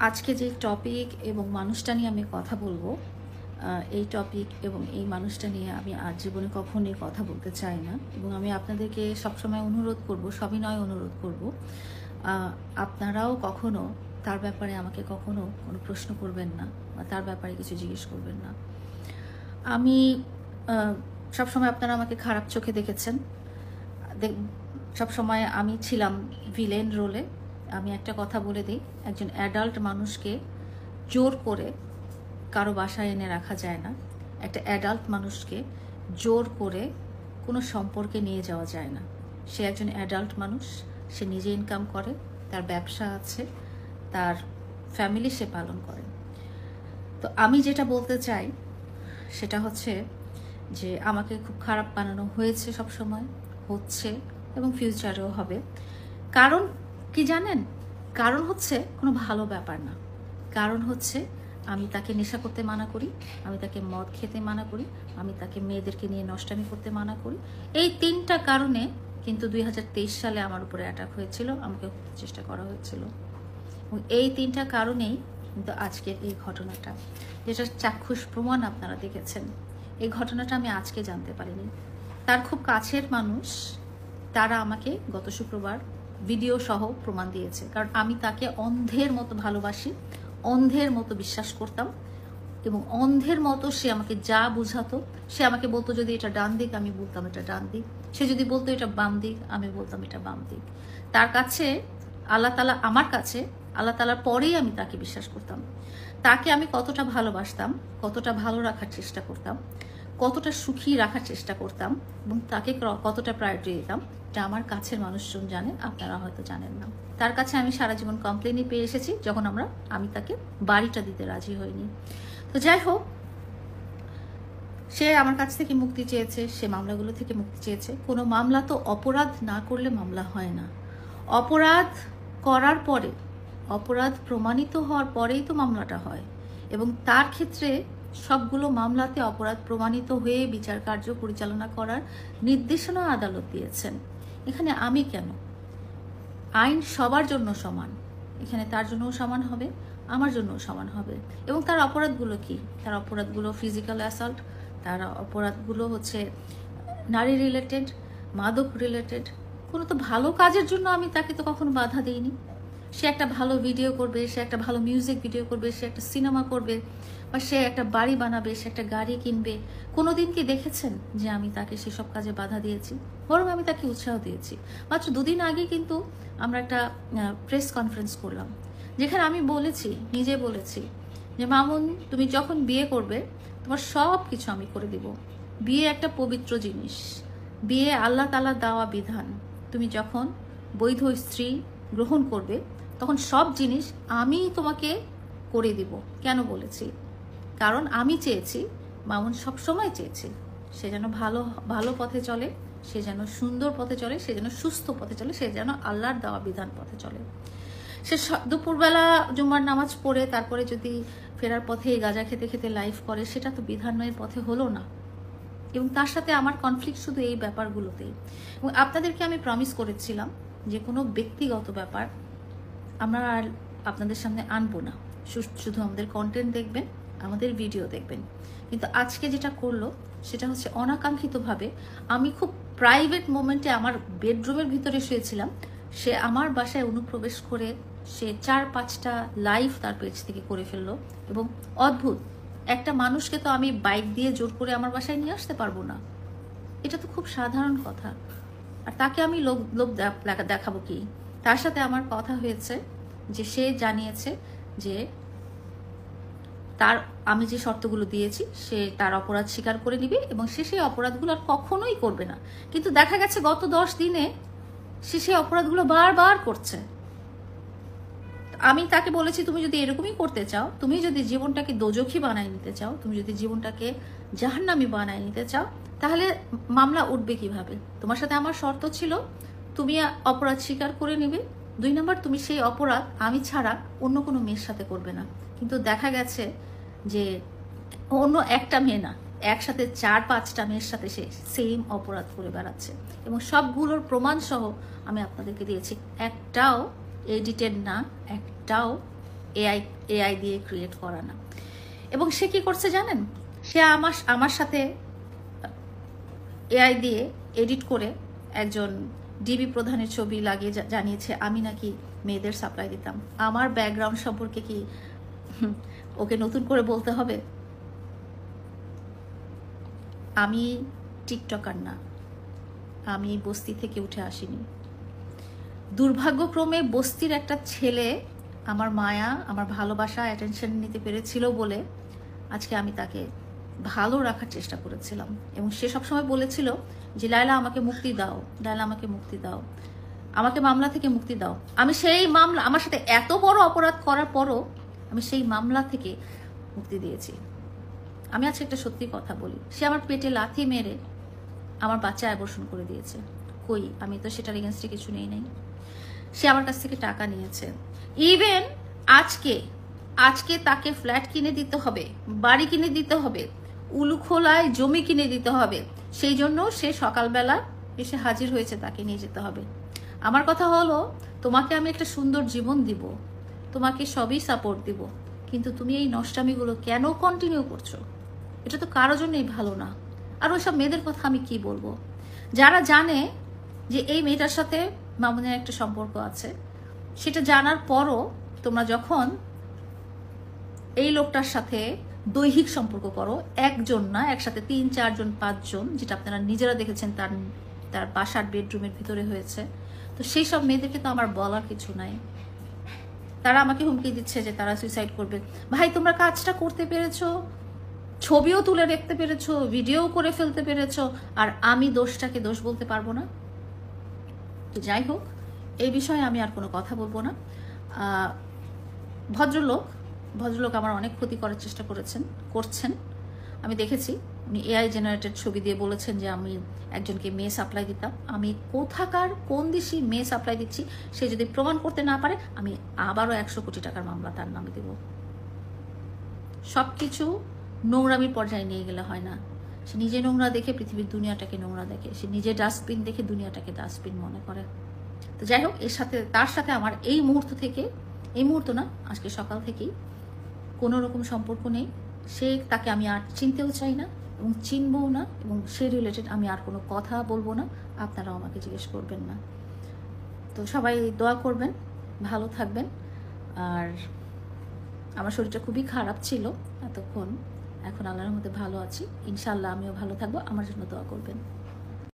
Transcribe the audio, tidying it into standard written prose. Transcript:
আজকে যে টপিক এবং মানুষটা নিয়ে আমি কথা বলবো, এই টপিক এবং এই মানুষটা নিয়ে আমি আজ জীবনে কখনোই কথা বলতে চাই না। এবং আমি আপনাদেরকে সবসময় অনুরোধ করব, সবিনয় অনুরোধ করব, আপনারাও কখনো তার ব্যাপারে আমাকে কখনো কোনো প্রশ্ন করবেন না বা তার ব্যাপারে কিছু জিজ্ঞেস করবেন না। আমি সবসময় আপনারা আমাকে খারাপ চোখে দেখেছেন, সবসময় আমি ছিলাম ভিলেন রোলে। আমি একটা কথা বলে দিই, একজন অ্যাডাল্ট মানুষকে জোর করে কারো বাসায় এনে রাখা যায় না। একটা অ্যাডাল্ট মানুষকে জোর করে কোনো সম্পর্কে নিয়ে যাওয়া যায় না। সে একজন অ্যাডাল্ট মানুষ, সে নিজে ইনকাম করে, তার ব্যবসা আছে, তার ফ্যামিলি সে পালন করে। তো আমি যেটা বলতে চাই সেটা হচ্ছে যে আমাকে খুব খারাপ বানানো হয়েছে, সব সময় হচ্ছে এবং ফিউচারেও হবে। কারণ কি জানেন? কারণ হচ্ছে কোনো ভালো ব্যাপার না। কারণ হচ্ছে আমি তাকে নেশা করতে মানা করি, আমি তাকে মদ খেতে মানা করি, আমি তাকে মেয়েদেরকে নিয়ে নষ্টামি করতে মানা করি। এই তিনটা কারণে কিন্তু 2023 সালে আমার উপরে অ্যাটাক হয়েছিল, আমাকে চেষ্টা করা হয়েছিল। এবং এই তিনটা কারণেই কিন্তু আজকের এই ঘটনাটা, যেটা চাক্ষুষ প্রমাণ আপনারা দেখেছেন। এই ঘটনাটা আমি আজকে জানতে পারিনি। তার খুব কাছের মানুষ তারা আমাকে গত শুক্রবার ভিডিও সহ প্রমাণ দিয়েছে। কারণ আমি তাকে অন্ধের মতো ভালোবাসি, অন্ধের মতো বিশ্বাস করতাম এবং অন্ধের মতো সে আমাকে যা বুঝাতো, সে আমাকে বলতো যদি এটা ডান দিক, আমি বলতাম এটা ডান দিক। সে যদি বলতো এটা বাম দিক, আমি বলতাম এটা বাম দিক। তার কাছে আল্লাহ তাআলা, আমার কাছে আল্লাহ তাআলার পরেই আমি তাকে বিশ্বাস করতাম। তাকে আমি কতটা ভালোবাসতাম, কতটা ভালো রাখার চেষ্টা করতাম, কতটা সুখী রাখার চেষ্টা করতাম এবং তাকে কতটা প্রায়োরিটি দিতাম, এটা আমার কাছের মানুষজন জানেন, আপনারা হয়তো জানেন না। তার কাছে আমি সারা জীবন কমপ্লেনই পেয়ে এসেছি, যখন আমি তাকে বাড়িটা দিতে রাজি হইনি। তো যাই হোক, সে আমার কাছ থেকে মুক্তি চেয়েছে, সে মামলাগুলো থেকে মুক্তি চেয়েছে। কোনো মামলা তো অপরাধ না করলে মামলা হয় না। অপরাধ করার পরে, অপরাধ প্রমাণিত হওয়ার পরেই তো মামলাটা হয়। এবং তার ক্ষেত্রে সবগুলো মামলাতে অপরাধ প্রমাণিত হয়ে বিচার কার্য পরিচালনা করার নির্দেশনা আদালত দিয়েছেন। এখানে আমি কেন? আইন সবার জন্য সমান, এখানে তার জন্যও সমান হবে, আমার জন্যও সমান হবে। এবং তার অপরাধগুলো কি? তার অপরাধগুলো ফিজিক্যাল অ্যাসল্ট, তার অপরাধগুলো হচ্ছে নারী রিলেটেড, মাদক রিলেটেড। কোনো তো ভালো কাজের জন্য আমি তাকে তো কখনো বাধা দিইনি। সে একটা ভালো ভিডিও করবে, সে একটা ভালো মিউজিক ভিডিও করবে, সে একটা সিনেমা করবে, বা সে একটা বাড়ি বানাবে, সে একটা গাড়ি কিনবে। কোনোদিন কি দেখেছেন যে আমি তাকে সেসব কাজে বাধা দিয়েছি? বরং আমি তাকে উৎসাহ দিয়েছি। মাত্র 2 দিন আগে কিন্তু আমরা একটা প্রেস কনফারেন্স করলাম, যেখানে আমি বলেছি, নিজে বলেছি যে মামুন, তুমি যখন বিয়ে করবে তোমার সব কিছু আমি করে দিব। বিয়ে একটা পবিত্র জিনিস, বিয়ে আল্লাহ তাআলা দেওয়া বিধান। তুমি যখন বৈধ স্ত্রী গ্রহণ করবে তখন সব জিনিস আমি তোমাকে করে দিব। কেন বলেছি? কারণ আমি চেয়েছি, মামুন সবসময় চেয়েছি, সে যেন ভালো ভালো পথে চলে, সে যেন সুন্দর পথে চলে, সে যেন সুস্থ পথে চলে, সে যেন আল্লাহর দেওয়া বিধান পথে চলে। সে দুপুরবেলা জুম্মার নামাজ পড়ে তারপরে যদি ফেরার পথে গাঁজা খেতে খেতে লাইফ করে, সেটা তো বিধানের পথে হলো না। এবং তার সাথে আমার কনফ্লিক্ট শুধু এই ব্যাপারগুলোতেই। এবং আপনাদেরকে আমি প্রমিস করেছিলাম যে কোনো ব্যক্তিগত ব্যাপার আমরা আর আপনাদের সামনে আনবো না, শুধু আমাদের কন্টেন্ট দেখবেন, আমাদের ভিডিও দেখবেন। কিন্তু আজকে যেটা করলো সেটা হচ্ছে অনাকাঙ্ক্ষিতভাবে, আমি খুব প্রাইভেট মোমেন্টে আমার বেডরুমের ভিতরে শুয়েছিলাম, সে আমার বাসায় অনুপ্রবেশ করে সে 4-5টা লাইভ তার পেজ থেকে করে ফেললো। এবং অদ্ভুত, একটা মানুষকে তো আমি বাইক দিয়ে জোর করে আমার বাসায় নিয়ে আসতে পারবো না, এটা তো খুব সাধারণ কথা। আর তাকে আমি লোভ দেখাবো কি? তার সাথে আমার কথা হয়েছে যে সে জানিয়েছে যে তার, আমি যে শর্তগুলো দিয়েছি সে তার অপরাধ স্বীকার করে নিবে এবং সে সেই অপরাধগুলো আর কখনোই করবে না। কিন্তু দেখা গেছে গত 10 দিনে সে সেই অপরাধগুলো বারবার করছে। আমি তাকে বলেছি, তুমি যদি এরকমই করতে চাও, তুমি যদি জীবনটাকে দোজখী বানায় নিতে চাও, তুমি যদি জীবনটাকে জাহান্নামী বানায় নিতে চাও, তাহলে মামলা উঠবে কিভাবে? তোমার সাথে আমার শর্ত ছিল তুমি অপরাধ স্বীকার করে নিবে, 2 নম্বর তুমি সেই অপরাধ আমি ছাড়া অন্য কোনো মেয়ের সাথে করবে না। কিন্তু দেখা গেছে যে অন্য একটা মেয়ে না, একসাথে 4-5টা মেয়ের সাথে সে সেম অপরাধ করে বেড়াচ্ছে। এবং সবগুলোর প্রমাণ সহ আমি আপনাদেরকে দিয়েছি, একটাও এডিটেড না, একটাও এআই এআই দিয়ে ক্রিয়েট করা না। এবং সে কি করছে জানেন, সে আমার সাথে এআই দিয়ে এডিট করে একজন ডিবি প্রধানের ছবি লাগিয়ে জানিয়েছে আমি নাকি মেয়েদের সাপ্লাই দিতাম। আমার ব্যাকগ্রাউন্ড সম্পর্কে কি ওকে নতুন করে বলতে হবে? আমি টিকটকার না, আমি বস্তি থেকে উঠে আসিনি। দুর্ভাগ্যক্রমে বস্তির একটা ছেলে আমার মায়া, আমার ভালোবাসা, অ্যাটেনশন নিতে পেরেছিল বলে আজকে আমি তাকে ভালো রাখার চেষ্টা করেছিলাম। এবং সে সবসময় বলেছিল যে লায়লা আমাকে মুক্তি দাও, লায়লা আমাকে মুক্তি দাও, আমাকে মামলা থেকে মুক্তি দাও। আমি সেই মামলা, আমার সাথে এত বড় অপরাধ করার পরও আমি সেই মামলা থেকে মুক্তি দিয়েছি। আমি আজকে একটা সত্যি কথা বলি, সে আমার পেটে লাথি মেরে আমার বাচ্চা অ্যাবর্শন করে দিয়েছে। কই, আমি তো সেটার এগেনস্টে কিছু নেই নাই। সে আমার কাছ থেকে টাকা নিয়েছে। ইভেন আজকে তাকে ফ্ল্যাট কিনে দিতে হবে, বাড়ি কিনে দিতে হবে, উলুখোলায় জমি কিনে দিতে হবে, সেই জন্য সে সকালবেলা এসে হাজির হয়েছে, তাকে নিয়ে যেতে হবে। আমার কথা হলো, তোমাকে আমি একটা সুন্দর জীবন দিব, তোমাকে সবই সাপোর্ট দিব, কিন্তু তুমি এই নষ্টামিগুলো কেন কন্টিনিউ করছো? এটা তো কারো জন্যই ভালো না। আর ওইসব মেয়েদের কথা আমি কি বলবো, যারা জানে যে এই মেয়েটার সাথে মামুনের একটা সম্পর্ক আছে, সেটা জানার পরও তোমরা যখন এই লোকটার সাথে দৈহিক সম্পর্ক করো, একজন না, একসাথে 3, 4 জন, 5 জন, যেটা আপনারা নিজেরা দেখেছেন তার বাসার বেডরুমের ভিতরে হয়েছে, তো সেই সব মেয়েদেরকে তো আমার বলার কিছু নাই। তারা আমাকে হুমকি দিচ্ছে যে তারা সুইসাইড করবে। ভাই, তোমরা কাজটা করতে পেরেছো, ছবিও তুলে রাখতে পেরেছো, ভিডিও করে ফেলতে পেরেছো, আর আমি দোষটাকে দোষ বলতে পারবো না? তো যাই হোক, এই বিষয়ে আমি আর কোনো কথা বলবো না। ভদ্রলোক আমার অনেক ক্ষতি করার চেষ্টা করছেন। আমি দেখেছি উনি এআই জেনারেটেড ছবি দিয়ে বলেছেন যে আমি একজনকে মেয়ে সাপ্লাই দিতাম। আমি কোথাকার কোন দেশি মেয়ে সাপ্লাই দিচ্ছি সে যদি প্রমাণ করতে না পারে, আমি আবারও 100 কোটি টাকার মামলা তার নামে দেব। সবকিছু নোংরামির পর্যায়ে নিয়ে গেলে হয় না। সে নিজে নোংরা দেখে পৃথিবীর দুনিয়াটাকে নোংরা দেখে, সে নিজে ডাস্টবিন দেখে দুনিয়াটাকে ডাস্টবিন মনে করে। তো যাই হোক, তার সাথে আমার এই মুহূর্ত না, আজকে সকাল থেকেই কোনো রকম সম্পর্ক নেই। তাকে আমি আর চিনতেও চাই না এবং চিনবও না, এবং সে রিলেটেড আমি আর কোনো কথা বলবো না, আপনারাও আমাকে জিজ্ঞেস করবেন না। তো সবাই দোয়া করবেন, ভালো থাকবেন। আর আমার শরীরটা খুবই খারাপ ছিল এতক্ষণ, এখন আল্লাহর মধ্যে ভালো আছি। ইনশাআল্লাহ আমিও ভালো থাকবো, আমার জন্য দোয়া করবেন।